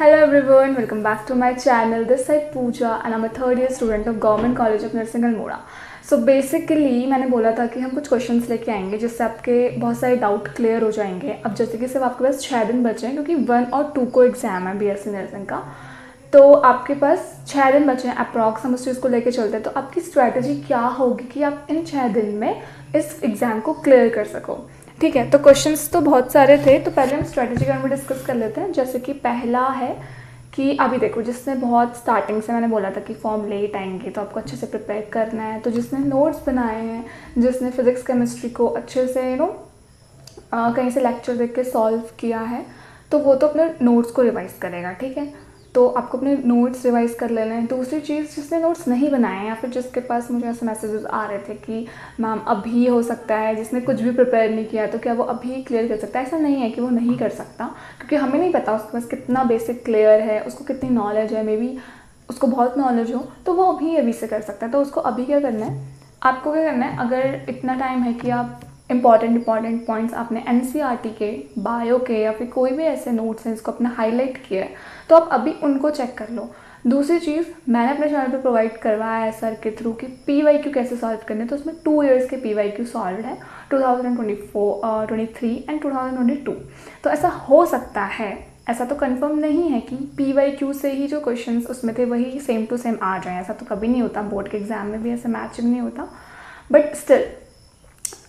Hello everyone, welcome back to my channel. This side Pooja and I'm a third year student of Government College of Nursing Almora. So basically मैंने बोला था कि हम कुछ questions लेके आएंगे जिससे आपके बहुत सारे डाउट क्लियर हो जाएंगे। अब जैसे कि सिर्फ आपके पास 6 दिन बचे हैं क्योंकि 1 और 2 को एग्ज़ाम है बीएससी नर्सिंग का, तो आपके पास 6 दिन बचे हैं अप्रॉक्स। हम उस चीज़ को लेके चलते हैं। तो आपकी स्ट्रैटेजी क्या होगी कि आप इन 6 दिन में इस एग्ज़ाम को क्लियर कर सको। ठीक है, तो क्वेश्चंस तो बहुत सारे थे, तो पहले हम स्ट्रैटेजी के बारे में डिस्कस कर लेते हैं। जैसे कि पहला है कि अभी देखो, जिसने बहुत स्टार्टिंग से मैंने बोला था कि फॉर्म लेट आएंगे तो आपको अच्छे से प्रिपेयर करना है। तो जिसने नोट्स बनाए हैं, जिसने फिजिक्स केमिस्ट्री को अच्छे से कहीं से लेक्चर देख के सॉल्व किया है, तो वो तो अपने नोट्स को रिवाइज़ करेगा। ठीक है, तो आपको अपने नोट्स रिवाइज़ कर लेना है। दूसरी चीज़, जिसने नोट्स नहीं बनाए हैं या फिर जिसके पास मुझे ऐसे मैसेजेस आ रहे थे कि मैम अभी हो सकता है, जिसने कुछ भी प्रिपेयर नहीं किया तो क्या वो अभी क्लियर कर सकता है, ऐसा नहीं है कि वो नहीं कर सकता, क्योंकि हमें नहीं पता उसके पास कितना बेसिक क्लियर है, उसको कितनी नॉलेज है। मे बी उसको बहुत नॉलेज हो तो वो अभी से कर सकता है। तो उसको अभी क्या करना है, आपको क्या करना है, अगर इतना टाइम है कि आप इंपॉर्टेंट पॉइंट्स आपने एनसीईआरटी के, बायो के या फिर कोई भी ऐसे नोट्स हैं जिसको आपने हाईलाइट किया है, तो आप अभी उनको चेक कर लो। दूसरी चीज़, मैंने अपने चैनल पे प्रोवाइड करवाया है सर के थ्रू कि पीवाईक्यू कैसे सॉल्व करने। तो उसमें 2 इयर्स के पीवाईक्यू सॉल्व है, 2024, 23 एंड 2022। तो ऐसा हो सकता है, ऐसा तो कंफर्म नहीं है कि पीवाईक्यू से ही जो क्वेश्चंस उसमें थे वही सेम टू सेम आ जाएं। ऐसा तो कभी नहीं होता, बोर्ड के एग्जाम में भी ऐसे मैचिंग नहीं होता। बट स्टिल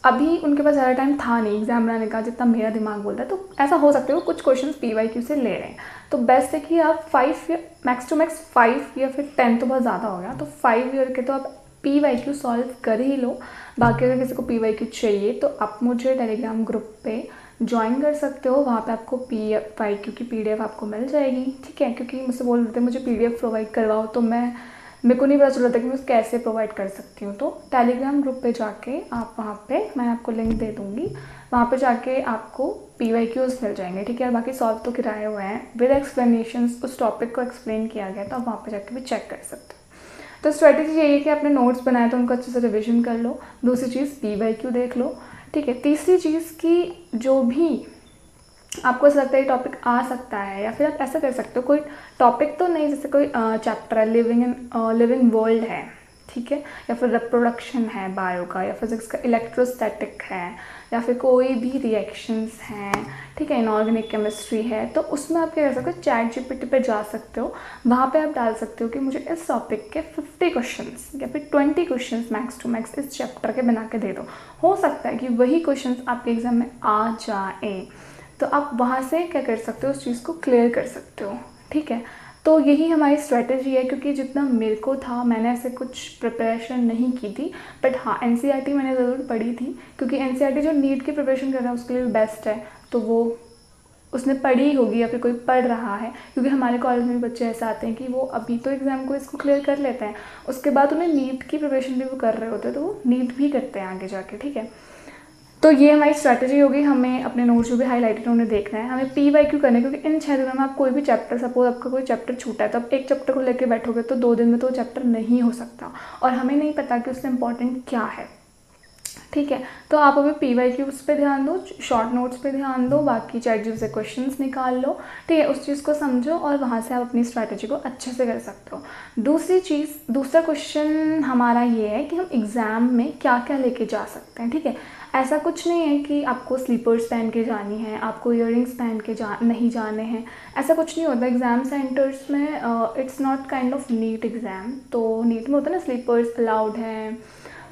अभी उनके पास ज़्यादा टाइम था नहीं एग्जाम बनाने का, जितना मेरा दिमाग बोलता है। तो ऐसा हो सकता है वो कुछ क्वेश्चंस पीवाईक्यू से ले रहे हैं। तो बेस्ट है कि आप 5 या मैक्स टू मैक्स 5 या फिर 10 तो बहुत ज़्यादा हो गया, तो 5 ईयर के तो आप पीवाईक्यू सॉल्व कर ही लो। बाकी अगर किसी को पीवाईक्यू चाहिए तो आप मुझे टेलीग्राम ग्रुप पे ज्वाइन कर सकते हो। वहाँ पे आपको पीवाईक्यू की पीडीएफ आपको मिल जाएगी। ठीक है, क्योंकि मुझसे बोल रहे थे मुझे पीडीएफ प्रोवाइड करवाओ, तो मेरे को नहीं पता चला था कि मैं कैसे प्रोवाइड कर सकती हूँ। तो टेलीग्राम ग्रुप पे जाके आप वहाँ पे, मैं आपको लिंक दे दूँगी, वहाँ पे जाके आपको पीवाईक्यूज़ मिल जाएंगे। ठीक है, और बाकी सॉल्व तो कराए हुए हैं विद एक्सप्लेनेशंस, उस टॉपिक को एक्सप्लेन किया गया, तो आप वहाँ पे जाके भी चेक कर सकते हो। तो स्ट्रैटेजी यही है कि आपने नोट्स बनाए तो उनको अच्छे से रिविजन कर लो। दूसरी चीज़, पीवाईक्यू देख लो। ठीक है, तीसरी चीज़ की जो भी आपको ऐसा लगता है टॉपिक आ सकता है, या फिर आप ऐसा कर सकते हो, कोई टॉपिक तो नहीं, जैसे कोई चैप्टर है लिविंग वर्ल्ड है, ठीक है, या फिर रिप्रोडक्शन है बायो का, या फिजिक्स का इलेक्ट्रोस्टैटिक है, या फिर कोई भी रिएक्शंस हैं, ठीक है, इनऑर्गेनिक केमिस्ट्री है, तो उसमें आप क्या कर सकते हो, चैट जीपीटी पे जा सकते हो। वहाँ पे आप डाल सकते हो कि मुझे इस टॉपिक के 50 क्वेश्चंस या फिर 20 क्वेश्चंस मैक्स टू मैक्स इस चैप्टर के बना के दे दो। हो सकता है कि वही क्वेश्चंस आपके एग्जाम में आ जाए, तो आप वहाँ से क्या कर सकते हो, उस चीज़ को क्लियर कर सकते हो। ठीक है, तो यही हमारी स्ट्रेटजी है। क्योंकि जितना मेरे को था, मैंने ऐसे कुछ प्रिपरेशन नहीं की थी, बट हाँ एनसीईआरटी मैंने ज़रूर पढ़ी थी, क्योंकि एनसीईआरटी जो नीट की प्रिपरेशन कर रहा है उसके लिए बेस्ट है। तो वो उसने पढ़ी होगी या फिर कोई पढ़ रहा है, क्योंकि हमारे कॉलेज में भी बच्चे ऐसे आते हैं कि वो अभी तो एग्ज़ाम को इसको क्लियर कर लेते हैं, उसके बाद उन्हें नीट की प्रिपरेशन भी वो कर रहे होते हैं, तो वो नीट भी करते हैं आगे जाके। ठीक है, तो ये हमारी स्ट्रैटेजी होगी। हमें अपने नोट्स जो भी हाईलाइटेड उन्हें देखना है, हमें पीवाईक्यू करना है, क्योंकि इन 6 दिनों में आप कोई भी चैप्टर, सपोज आपका कोई चैप्टर छूटा है, तो आप एक चैप्टर को लेकर बैठोगे तो 2 दिन में तो वो चैप्टर नहीं हो सकता, और हमें नहीं पता कि उससे इंपॉर्टेंट क्या है। ठीक है, तो आप अभी पीवाईक्यूज पे ध्यान दो, शॉर्ट नोट्स पे ध्यान दो, बाकी चैट से क्वेश्चंस निकाल लो। ठीक है, उस चीज़ को समझो और वहाँ से आप अपनी स्ट्रैटेजी को अच्छे से कर सकते हो। दूसरी चीज़, दूसरा क्वेश्चन हमारा ये है कि हम एग्ज़ाम में क्या क्या लेके जा सकते हैं। ठीक है, ऐसा कुछ नहीं है कि आपको स्लीपर्स पहन के जानी है, आपको ईयररिंग्स पहन के नहीं जाने हैं, ऐसा कुछ नहीं होता। एग्ज़ाम सेंटर्स में it's not kind of NEET exam. तो नीट में होता है ना, स्लीपर्स अलाउड हैं,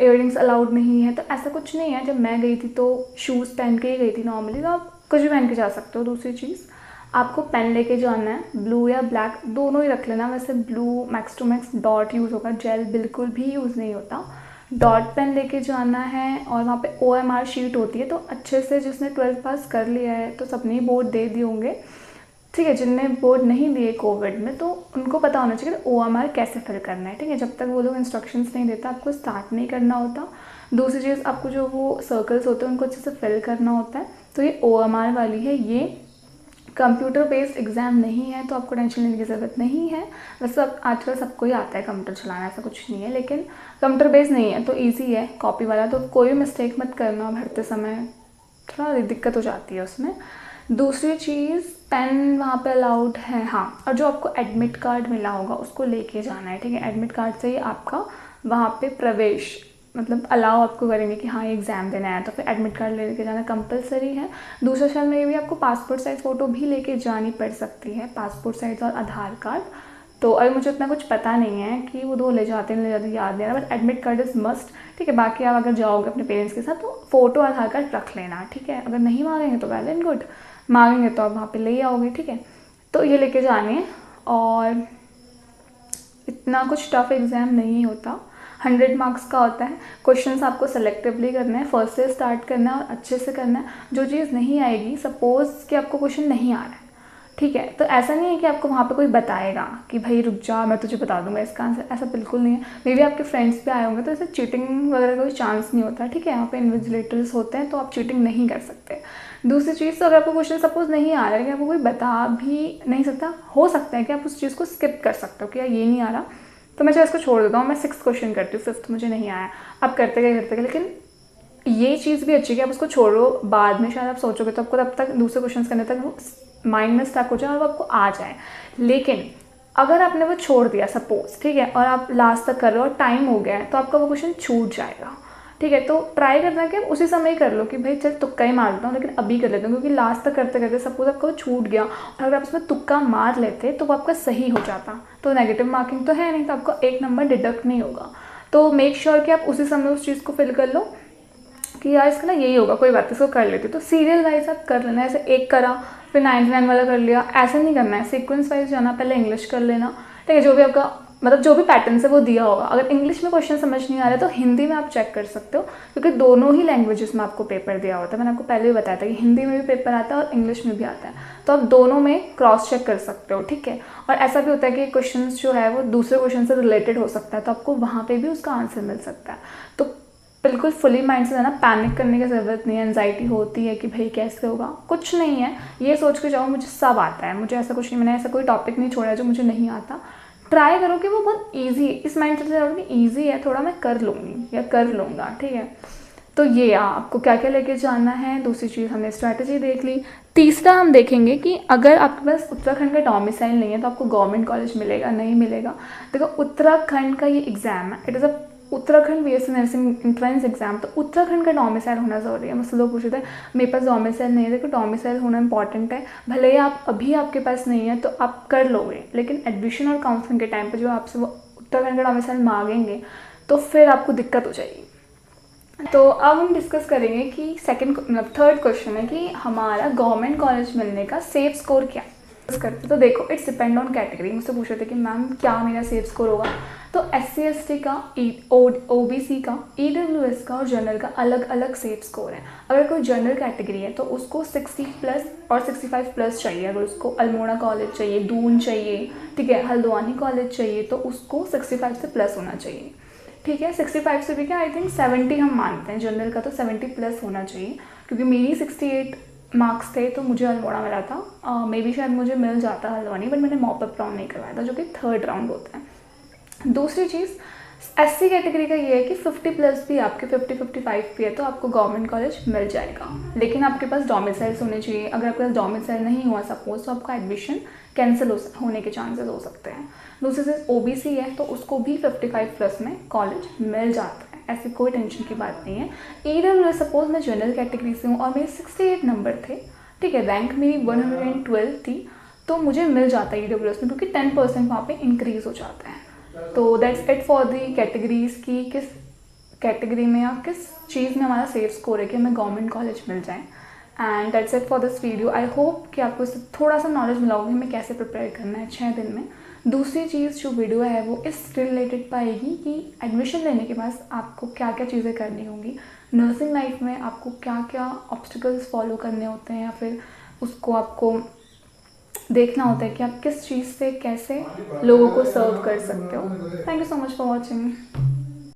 इयररिंग्स अलाउड नहीं है, तो ऐसा कुछ नहीं है। जब मैं गई थी तो शूज़ पहन के ही गई थी नॉर्मली, तो आप कुछ भी पहन के जा सकते हो। दूसरी चीज़, आपको पेन लेके जाना है, ब्लू या ब्लैक दोनों ही रख लेना। वैसे blue max to max dot use होगा, जेल बिल्कुल भी यूज़ नहीं होता। डॉट पेन लेके जाना है, और वहाँ पे OMR शीट होती है, तो अच्छे से जिसने 12th पास कर लिया है तो सबने ही बोर्ड दे दिए होंगे। ठीक है, जिनने बोर्ड नहीं दिए कोविड में, तो उनको पता होना चाहिए कि OMR कैसे फिल करना है। ठीक है, जब तक वो लोग इंस्ट्रक्शंस नहीं देता आपको स्टार्ट नहीं करना होता। दूसरी चीज़, आपको जो वो सर्कल्स होते हैं उनको अच्छे से फिल करना होता है। तो ये OMR वाली है, ये कंप्यूटर बेस्ड एग्ज़ाम नहीं है, तो आपको टेंशन लेने की ज़रूरत नहीं है। वैसे आजकल सबको ही आता है कंप्यूटर चलाना, ऐसा कुछ नहीं है, लेकिन कंप्यूटर बेस्ड नहीं है तो ईजी है कॉपी वाला। तो कोई भी मिस्टेक मत करना भरते समय, थोड़ा दिक्कत हो जाती है उसमें। दूसरी चीज़, पेन वहाँ पे अलाउड है, हाँ। और जो आपको एडमिट कार्ड मिला होगा उसको लेके जाना है, ठीक है। एडमिट कार्ड से ही आपका वहाँ पे प्रवेश मतलब अलाउ आपको करेंगे कि हाँ ये एग्ज़ाम देना है, तो फिर एडमिट कार्ड लेके जाना कंपलसरी है। दूसरा शहर में भी आपको पासपोर्ट साइज़ फ़ोटो भी लेके जानी पड़ सकती है, पासपोर्ट साइज़ और आधार कार्ड। तो अभी मुझे उतना कुछ पता नहीं है कि वो दो ले जाते हैं, ले जाते याद नहीं आ रहा, but admit card is must, ठीक है। बाकी आप अगर जाओगे अपने पेरेंट्स के साथ तो फ़ोटो आधार कार्ड रख लेना, ठीक है। अगर नहीं मांगेंगे तो वेल एंड गुड, मांगेंगे तो आप वहाँ पे ले आओगे, ठीक है। तो ये लेके जाने हैं। और इतना कुछ टफ एग्ज़ाम नहीं होता, 100 मार्क्स का होता है। क्वेश्चंस आपको सेलेक्टिवली करना है, फर्स्ट से स्टार्ट करना है और अच्छे से करना है। जो चीज़ नहीं आएगी, सपोज़ कि आपको क्वेश्चन नहीं आ रहा है, ठीक है, तो ऐसा नहीं है कि आपको वहाँ पे कोई बताएगा कि भाई रुक जा मैं तुझे बता दूंगा इसका आंसर, ऐसा बिल्कुल नहीं है। मे बी आपके फ्रेंड्स भी आए होंगे तो ऐसे चीटिंग वगैरह का कोई चांस नहीं होता, ठीक है। यहाँ पे इन्विजिलेटर्स होते हैं तो आप चीटिंग नहीं कर सकते। दूसरी चीज़, तो अगर आपको क्वेश्चन सपोज नहीं आ रहा है कि आपको कोई बता भी नहीं सकता, हो सकता है कि आप उस चीज़ को स्किप कर सकते हो कि यार ये नहीं आ रहा तो मैं चलो इसको छोड़ देता हूँ, मैं 6th क्वेश्चन करती हूँ, 5th मुझे नहीं आया, आप करते गए। लेकिन ये चीज़ भी अच्छी है कि आप उसको छोड़ो, बाद में शायद आप सोचोगे तो आपको तब तक दूसरे क्वेश्चन करने तक वो माइंड में स्टक हो जाए और वो आपको आ जाए। लेकिन अगर आपने वो छोड़ दिया सपोज, ठीक है, और आप लास्ट तक कर रहे हो और टाइम हो गया है तो आपका वो क्वेश्चन छूट जाएगा, ठीक है। तो ट्राई करना कि आप उसी समय ही कर लो कि भाई चल तुक्का ही मार लेता हूँ लेकिन अभी कर लेता हूँ, क्योंकि लास्ट तक करते करते सपोज आपका वो छूट गया और अगर आप उसमें तुक्का मार लेते तो वो आपका सही हो जाता, तो नेगेटिव मार्किंग तो है नहीं, तो आपका 1 नंबर डिडक्ट नहीं होगा। तो मेक श्योर कि आप उसी समय उस चीज़ को फिल कर लो कि यार इसका ना यही होगा, कोई बात इसको कर लेती। तो सीरियल वाइज आप कर लेना, ऐसे एक करा फिर 99 वाला कर लिया, ऐसे नहीं करना है, सीक्वेंस वाइज जाना, पहले इंग्लिश कर लेना, ठीक है। जो भी आपका मतलब जो भी पैटर्न से वो दिया होगा, अगर इंग्लिश में क्वेश्चन समझ नहीं आ रहा है तो हिंदी में आप चेक कर सकते हो, क्योंकि दोनों ही लैंग्वेजेस में आपको पेपर दिया होता है। मैंने आपको पहले भी बताया था कि हिंदी में भी पेपर आता है और इंग्लिश में भी आता है, तो आप दोनों में क्रॉस चेक कर सकते हो, ठीक है। और ऐसा भी होता है कि क्वेश्चन जो है वो दूसरे क्वेश्चन से रिलेटेड हो सकता है, तो आपको वहाँ पर भी उसका आंसर मिल सकता है। तो बिल्कुल फुली माइंड से जाना, पैनिक करने की ज़रूरत नहीं है। एंजाइटी होती है कि भाई कैसे होगा, कुछ नहीं है, ये सोच के जाओ मुझे सब आता है, मुझे ऐसा कुछ नहीं, मैंने ऐसा कोई टॉपिक नहीं छोड़ा जो मुझे नहीं आता। ट्राई करो कि वो बहुत ईजी है, इस माइंड से जाओ कि ईजी है थोड़ा, मैं कर लूँगी या कर लूँगा, ठीक है। तो ये आपको क्या क्या लेके जाना है। दूसरी चीज़ हमने स्ट्रैटेजी देख ली। तीसरा हम देखेंगे कि अगर आपके पास उत्तराखंड का डोमिसाइल नहीं है तो आपको गवर्नमेंट कॉलेज मिलेगा नहीं मिलेगा। देखो उत्तराखंड का ये एग्ज़ाम है, it is a Uttarakhand BSc nursing entrance exam, तो उत्तराखंड का डोमिसाइल होना ज़रूरी है। मुझसे लोग पूछते हैं मेरे पास डोमिसाइल नहीं है, देखो डोमिसाइल होना इंपॉर्टेंट है। भले ही आप अभी आपके पास नहीं है तो आप कर लोगे, लेकिन एडमिशन और काउंसलिंग के टाइम पर जो आपसे वो उत्तराखंड का डोमिसाइल मांगेंगे तो फिर आपको दिक्कत हो जाएगी। तो अब हम डिस्कस करेंगे कि थर्ड क्वेश्चन है कि हमारा गवर्नमेंट कॉलेज मिलने का सेफ स्कोर क्या करते। तो देखो इट्स डिपेंड ऑन कैटेगरी। मुझसे पूछ रहे थे कि मैम क्या मेरा सेफ स्कोर होगा, तो SC/ST का, OBC का, EWS का और जनरल का अलग अलग सेफ स्कोर है। अगर कोई जनरल कैटेगरी है तो उसको 60+ और 65+ चाहिए। अगर उसको अल्मोड़ा कॉलेज चाहिए, दून चाहिए, ठीक है, हल्द्वानी कॉलेज चाहिए, तो उसको 65 से प्लस होना चाहिए, ठीक है। 65 से भी क्या, आई थिंक 70 हम मानते हैं, जनरल का तो 70+ होना चाहिए। क्योंकि मेरी 68 मार्क्स थे तो मुझे अल्मोड़ा मिला था, मे बी शायद मुझे मिल जाता हल्द्वानी, बट मैंने मॉपअप राउंड नहीं करवाया था, जो कि 3rd राउंड होता है। दूसरी चीज़ SC कैटेगरी का ये है कि 50+ भी आपके 50-55 भी है तो आपको गवर्नमेंट कॉलेज मिल जाएगा, लेकिन आपके पास डोमिसाइल्स होने चाहिए। अगर आपके पास डोमिसाइल नहीं हुआ सपोज तो आपका एडमिशन कैंसिल होने के चांसेस हो सकते हैं। दूसरी चीज़ OBC है तो उसको भी 55+ में कॉलेज मिल जाता है, ऐसी कोई टेंशन की बात नहीं है। EWS सपोज मैं जनरल कैटेगरी से हूँ और मेरे 68 नंबर थे, ठीक है, रैंक मेरी 112 थी, तो मुझे मिल जाता है EWS में, क्योंकि 10% वहाँ पे इंक्रीज़ हो जाता है। तो that's it for the categories की किस कैटेगरी में या किस चीज़ में हमारा सेफ स्कोर है कि हमें गवर्नमेंट कॉलेज मिल जाए। And that's it for this video. I hope कि आपको इससे थोड़ा सा नॉलेज मिला होगा हमें कैसे प्रिपेयर करना है 6 दिन में। दूसरी चीज़ जो वीडियो है वो इस रिलेटेड पाएगी कि एडमिशन लेने के बाद आपको क्या क्या चीज़ें करनी होंगी, नर्सिंग लाइफ में आपको क्या क्या ऑब्स्टिकल्स फॉलो करने होते हैं, या फिर उसको आपको देखना होता है कि आप किस चीज़ से कैसे लोगों को सर्व कर सकते हो। Thank you so much for watching.